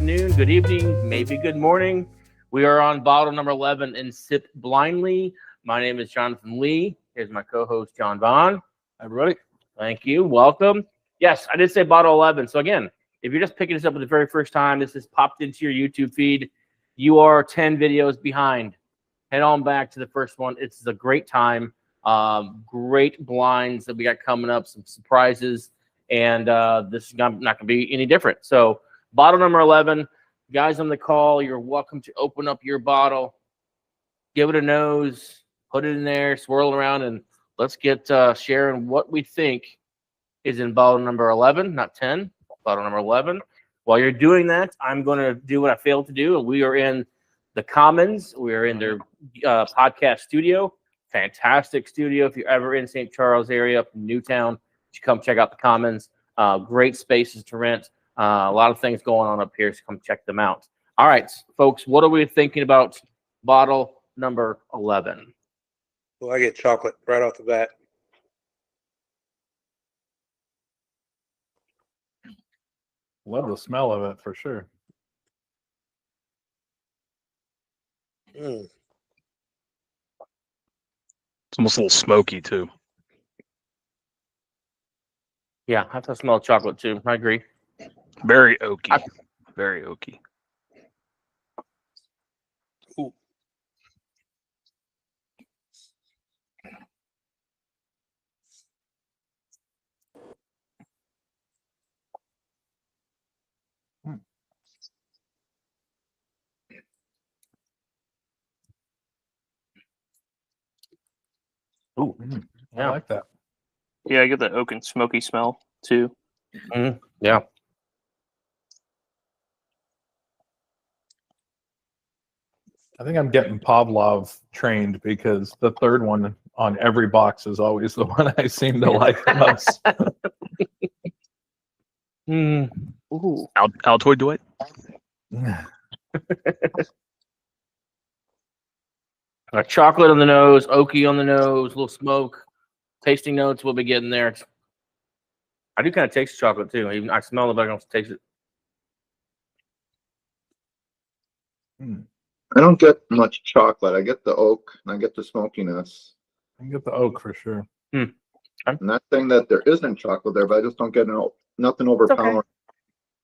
afternoon, good evening, maybe good morning. We are on bottle number 11 in Sip Blindlee. My name is Jonathon Lee. Here's my co-host, John Vaughn. Hi, everybody. Thank you. Welcome. Yes, I did say bottle 11. So again, if you're just picking this up for the very first time, this has popped into your YouTube feed. You are 10 videos behind. Head on back to the first one. It's a great time. Great blinds that we got coming up, some surprises, and this is not going to be any different. So bottle number 11, guys on the call, you're welcome to open up your bottle, give it a nose, put it in there, swirl around, and let's get sharing what we think is in bottle number 11, not 10, bottle number 11. While you're doing that, I'm going to do what I failed to do. We are in the Commons. We are in their podcast studio. Fantastic studio. If you're ever in St. Charles area, up in Newtown, you come check out the Commons. Great spaces to rent. A lot of things going on up here, so come check them out. All right, folks, what are we thinking about bottle number 11? Well, I get chocolate right off the bat. Love the smell of it for sure. Mm. It's almost a little smoky too. Yeah, I have to smell chocolate too. I agree. Very oaky. Very oaky. Ooh. Ooh, I like that. Yeah, I get the oak and smoky smell too. yeah. I think I'm getting Pavlov trained because the third one on every box is always the one I seem to like the most. Ooh. Altoid Dwight? Chocolate on the nose, oaky on the nose, a little smoke. Tasting notes we'll be getting there. I do kind of taste chocolate too. Even I smell it, but I don't taste it. I don't get much chocolate. I get the oak and I get the smokiness. I can get the oak for sure. I'm not saying that there isn't chocolate there, but I just don't get nothing overpowering. Okay.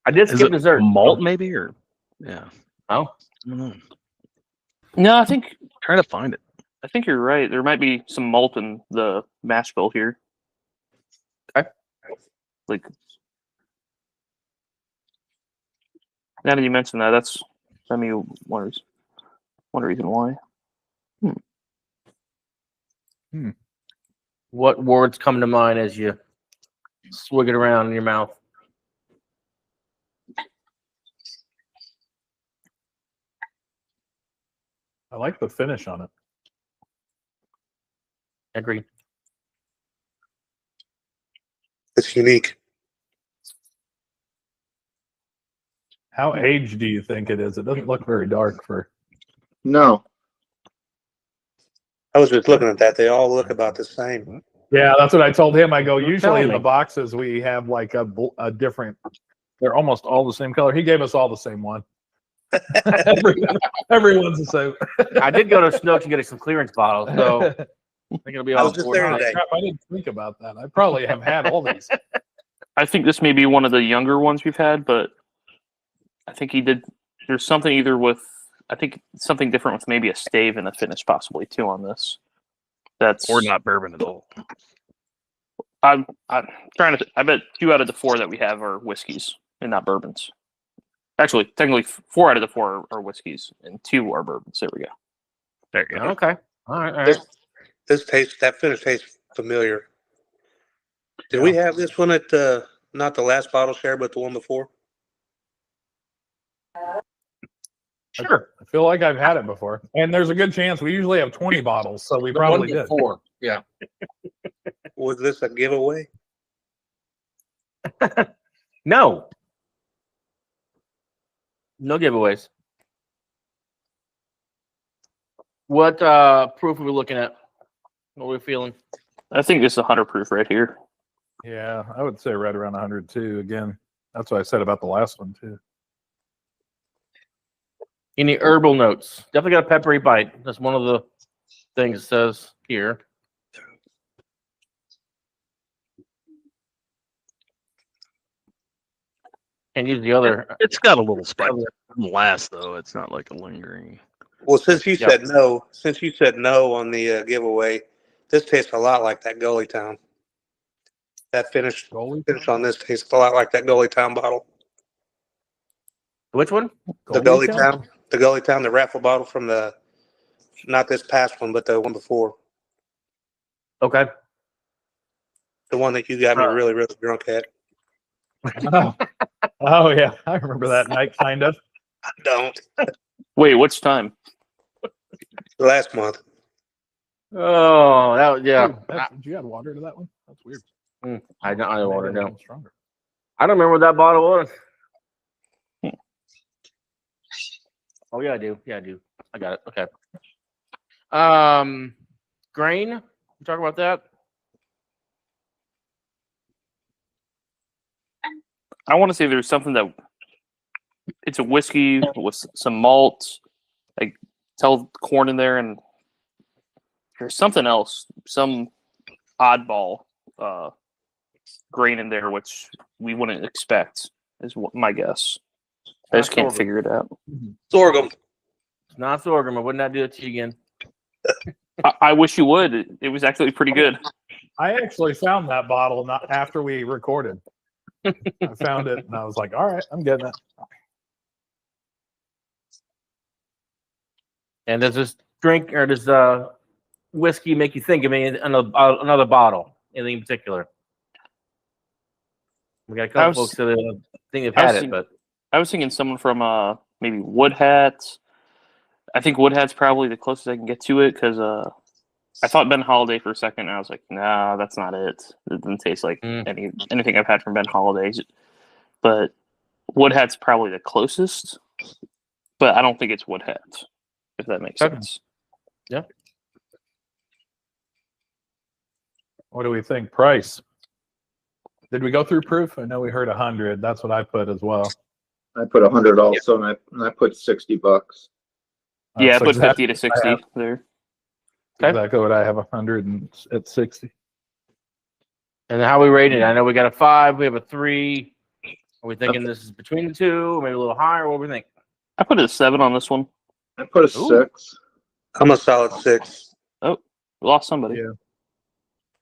I did skip dessert. Malt maybe, or yeah. Oh. I don't know. No, I think Trying to find it. I think you're right. There might be some malt in the mash bill here. Okay. Like now that you mentioned that, that's one reason why. What words come to mind as you swig it around in your mouth? I like the finish on it. Agree. It's unique. How aged do you think it is? It doesn't look very dark for. No. I was just looking at that. They all look about the same. Yeah, that's what I told him. I go, You're usually in telling the me. boxes we have like a different. They're almost all the same color. He gave us all the same one. Everyone's the same. I did go to Snooks and get some clearance bottles, so I think it'll be I all was just there $4. today. Crap, I didn't think about that. I probably have had all these. I think this may be one of the younger ones we've had, but I think he did. There's something either with, I think something different with maybe a stave and a finish possibly too on this. That's Or not bourbon at all. I'm trying to. I bet 2 out of the 4 that we have are whiskeys and not bourbons. Actually, technically 4 out of the 4 are whiskeys and 2 are bourbons. There we go. There you go. Okay. All right. That finish tastes familiar. Did we have this one at not the last bottle share, but the one before? Sure. I feel like I've had it before. And there's a good chance we usually have 20 bottles, so we probably did. 4. Yeah. Was this a giveaway? No. No giveaways. What proof are we looking at? What are we feeling? I think this is 100 proof right here. Yeah, I would say right around 102 again. That's what I said about the last one too. Any herbal notes? Definitely got a peppery bite. That's one of the things it says here. Can't use the other. It's got a little spice. It doesn't last though. It's not like a lingering. Well, since you Yep. said no on the giveaway, this tastes a lot like that Gully Town. That finish on this tastes a lot like that Gully Town bottle. Which one? The Gully Town, the raffle bottle from not this past one, but the one before. Okay. The one that you got me really, really drunk at. Oh yeah, I remember that night, kind of. I don't. Wait, which time? Last month. Oh, that was, yeah. Did you add water to that one? That's weird. I don't want to Maybe know. it's stronger. I don't remember what that bottle was. Oh yeah, I do. Yeah, I do. I got it. Okay. Grain. We talk about that. I want to say there's something that it's a whiskey with some malt, like tell corn in there, and there's something else, some oddball grain in there, which we wouldn't expect, is my guess. I just can't figure it out. Sorghum. It's not sorghum. I would not do it to you again. I wish you would. It was actually pretty good. I actually found that bottle not after we recorded. I found it and I was like, all right, I'm getting it. And does this drink or does whiskey make you think of another bottle? Anything in particular? We got a couple folks that think they've had it, but I was thinking someone from maybe Wood Hat. I think Wood Hat's probably the closest I can get to it because I thought Ben Holiday for a second, and I was like, nah, that's not it. It doesn't taste like anything I've had from Ben Holiday. But Wood Hat's probably the closest, but I don't think it's Wood Hat, if that makes sense. Yeah. What do we think? Price? Did we go through proof? I know we heard 100. That's what I put as well. I put 100 also, and I put $60. Yeah, I That's put exactly 50 to 60 there. Okay. Exactly what I have, 100 and at 60. and how we rated it? I know we got a 5. We have a 3. Are we thinking this is between the two, maybe a little higher? What do we think? I put a 7 on this one. I put a Ooh. 6. I'm a solid 6. Oh, we lost somebody. Yeah.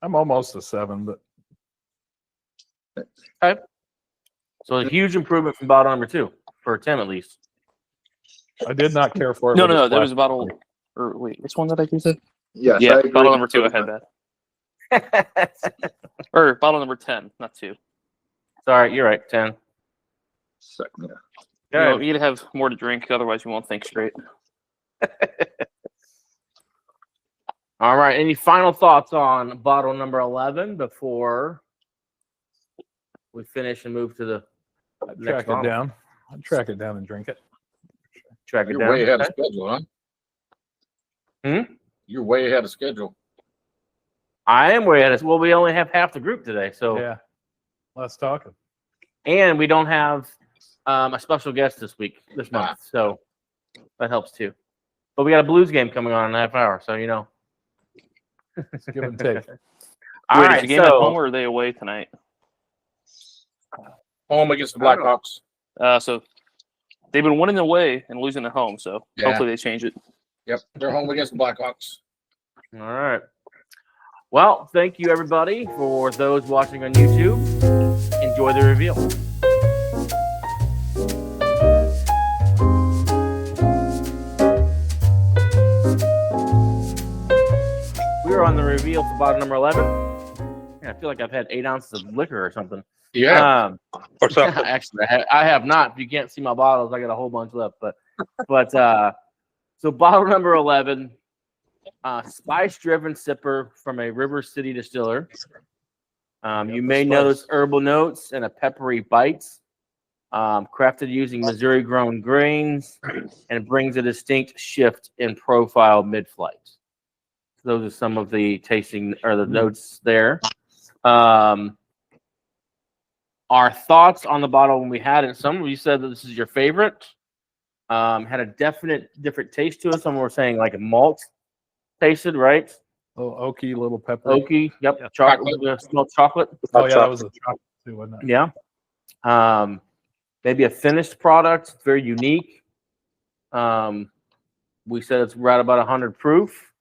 I'm almost a 7, but So a huge improvement from bottle number 2 for Tim at least. I did not care for it. No, but it's there was a black. bottle. Or wait, which one did I do? Yes, Yeah, I agree. bottle number 2. I had that. Or bottle number 10, not 2. Sorry, you're right. 10. Second, yeah. You know, you need to have more to drink, otherwise you won't think straight. All right. Any final thoughts on bottle number 11 before we finish and move to the I'd next track it bottle? down. I'd track it down and drink it. Track it You're down. way ahead of Okay. schedule, huh? Hmm? You're way ahead of schedule. I am way ahead of. Well, we only have half the group today, so Yeah. Less talking. and we don't have a special guest this month, so that helps too. But we got a Blues game coming on in a half hour, so you know. Give and take. All Wait, right, is the game at home so or are they away tonight? Home against the Blackhawks. So they've been winning away and losing at home, so Yeah. hopefully they change it. Yep, they're home against the Blackhawks. all right. Well, thank you everybody for those watching on YouTube. Enjoy the reveal. We are on the reveal for bottle number 11. Yeah, I feel like I've had 8 ounces of liquor or something. Yeah. Or something. Actually, I have not. If you can't see my bottles, I got a whole bunch left. But so bottle number 11, spice-driven sipper from a River City distiller. You may notice herbal notes and a peppery bite. Crafted using Missouri-grown grains, and brings a distinct shift in profile mid-flight. Those are some of the tasting or the notes there. Our thoughts on the bottle when we had it. Some of you said that this is your favorite. Had a definite different taste to it. Some were saying like a malt tasted, right? Little oaky, little pepper. Oaky, yep. Yeah. Chocolate, smelled chocolate. Oh yeah, that was a chocolate too, wasn't it? Yeah. Maybe a finished product, very unique. We said it's right about 100 proof.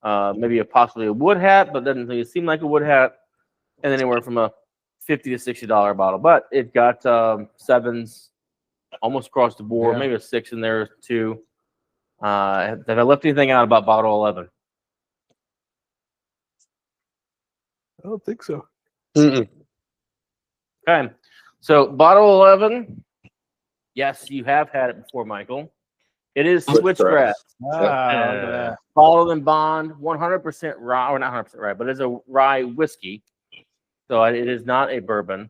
Maybe possibly a wood hat, but doesn't really seem like a wood hat. And anywhere from a $50 to $60 bottle, but it got 7s almost across the board. Yeah. Maybe a 6 in there too. Have I left anything out about bottle 11? I don't think so. Mm-mm. Okay, so bottle 11. Yes, you have had it before, Michael. It is switchgrass. Ah, Bottled and bond, 100% rye, or not 100% rye, but it's a rye whiskey. So it is not a bourbon.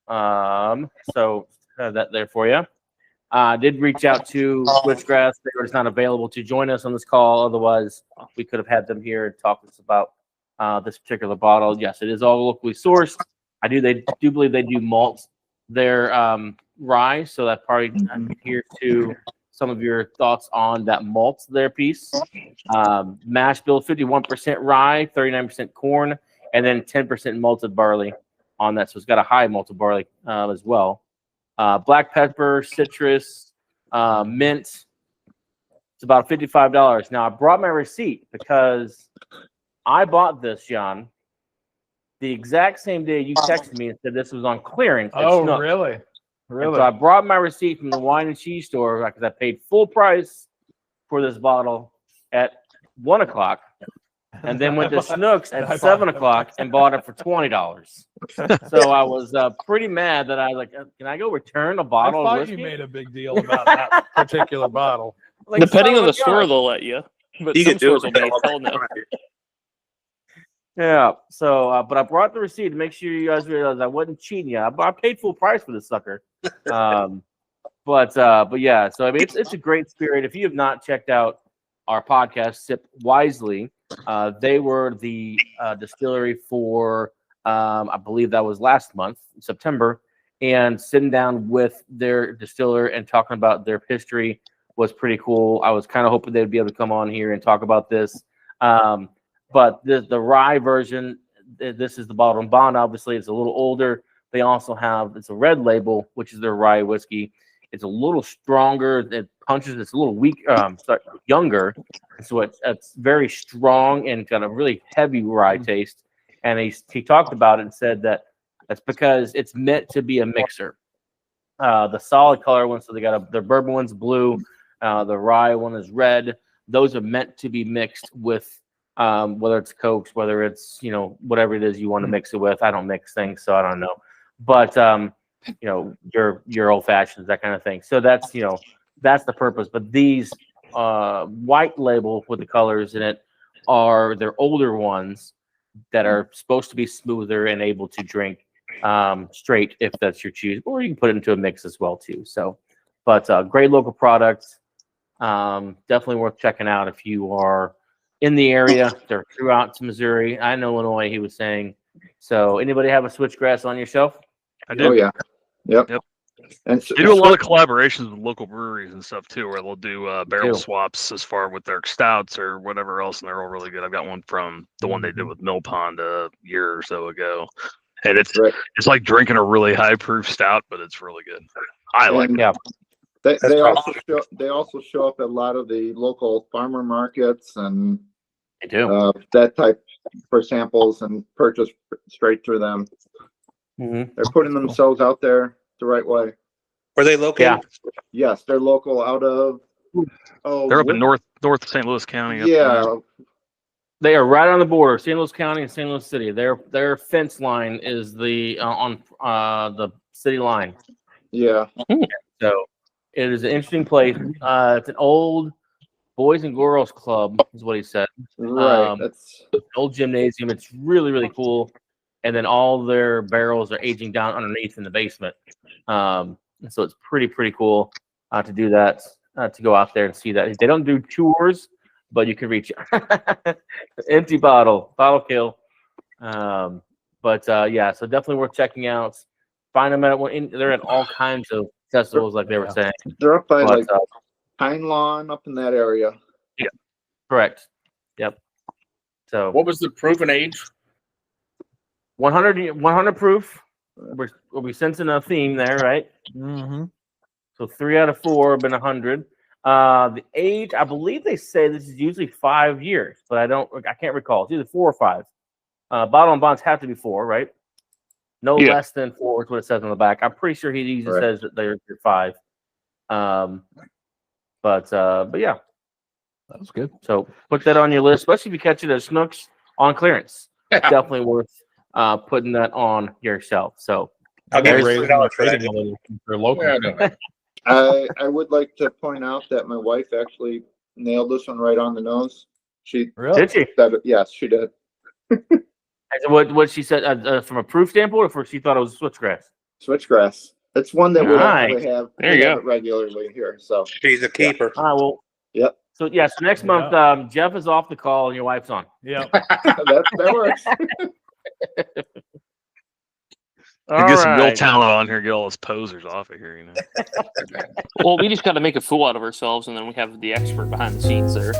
So have that there for you. Did reach out to Switchgrass. They were just not available to join us on this call. Otherwise, we could have had them here and talk to us about this particular bottle. Yes, it is all locally sourced. They do believe they do malt their rye. So that probably I'm here to some of your thoughts on that malt there piece. Mash bill 51% rye, 39% corn, and then 10% malted barley on that. So it's got a high malted barley as well. Black pepper, citrus, mint. It's about $55. Now I brought my receipt because I bought this, John, the exact same day you texted me and said this was on clearance. at Oh, Schnucks. really? And Really? so I brought my receipt from the wine and cheese store because I paid full price for this bottle at 1 o'clock, and then went to Schnucks at 7 o'clock and bought it for $20. So I was pretty mad that I was like, can I go return a I bottle of thought whiskey? you made a big deal about that particular bottle. Like, Depending son on of the a store, gun. they'll let you. But You some could do stores it. will be hell no. Yeah. So, but I brought the receipt to make sure you guys realize I wasn't cheating you. I paid full price for this sucker. But yeah. So I mean, it's a great spirit. If you have not checked out our podcast, Sip Wisely, they were the distillery for I believe that was last month, September, and sitting down with their distiller and talking about their history was pretty cool. I was kind of hoping they'd be able to come on here and talk about this. But the rye version, this is the bottle and bond. Obviously, it's a little older. They also have it's a red label, which is their rye whiskey. It's a little stronger. It punches. It's a little weak, younger. So it's very strong and got a really heavy rye taste. And he talked about it and said that that's because it's meant to be a mixer. The solid color ones, so they got their bourbon one's blue. The rye one is red. Those are meant to be mixed with whether it's Cokes, whether it's whatever it is you want to mix it with. I don't mix things, so I don't know. But your old fashions, that kind of thing. So that's the purpose. But these white label with the colors in it are their older ones that are supposed to be smoother and able to drink straight if that's your choose, or you can put it into a mix as well too. So, but great local products. Definitely worth checking out if you are in the area. They're throughout to Missouri and Illinois, he was saying. So anybody have a switchgrass on your shelf? I do. Oh yeah. Yep. Yep. And They do a lot of collaborations with local breweries and stuff too, where they'll do barrel do. swaps as far with their stouts or whatever else, and they're all really good. I've got one from the one they did with Mill Pond a year or so ago, and it's Right. it's like drinking a really high proof stout, but it's really good. I like And Yeah. they also show up at a lot of the local farmer markets and I do. that type for samples and purchase straight through them. Mm-hmm. They're putting themselves out there the right way. Were they located? Yes, they're local out of. Oh, They're up in North St. Louis County. Up Yeah, They are right on the border, St. Louis County and St. Louis City. Their fence line is the on the city line. yeah. So it is an interesting place. It's an old boys and girls club, is what he said. Right. That's An old gymnasium. It's really, really cool. And then all their barrels are aging down underneath in the basement. So it's pretty cool to do that, to go out there and see that. They don't do tours, but you can reach empty bottle kill. Yeah, so definitely worth checking out. find them they're at all kinds of festivals, like they were saying. They're up by But, like Pine Lawn up in that area. correct. Yep. So What was the proven age? 100 proof. We'll be sensing a theme there, right? Mm-hmm. So 3 out of 4 have been 100. The age, I believe they say this is usually 5 years, but I can't recall. It's either 4 or 5. Bottle and bonds have to be 4, right? No Yeah. less than 4 is what it says on the back. I'm pretty sure he usually Correct. says that they're 5. But yeah. That was good. So put that on your list, especially if you catch it at Snooks on clearance. Definitely worth putting that on your shelf. So I'll give There's- you $3 for that. Rating a little for local. Yeah, no. I would like to point out that my wife actually nailed this one right on the nose. She Really? did she? said it. Yes, she did. And what she said from a proof standpoint, or she thought it was switchgrass? Switchgrass. It's one that we Nice. actually have. There we you have go. it regularly here. So She's a keeper. All right, well. Yep. So yeah, so next Yeah. month, Jeff is off the call and your wife's on. Yeah. that works. Get some real right. talent on here. Get all those posers off of here. Well, we just got to make a fool out of ourselves, and then we have the expert behind the scenes there.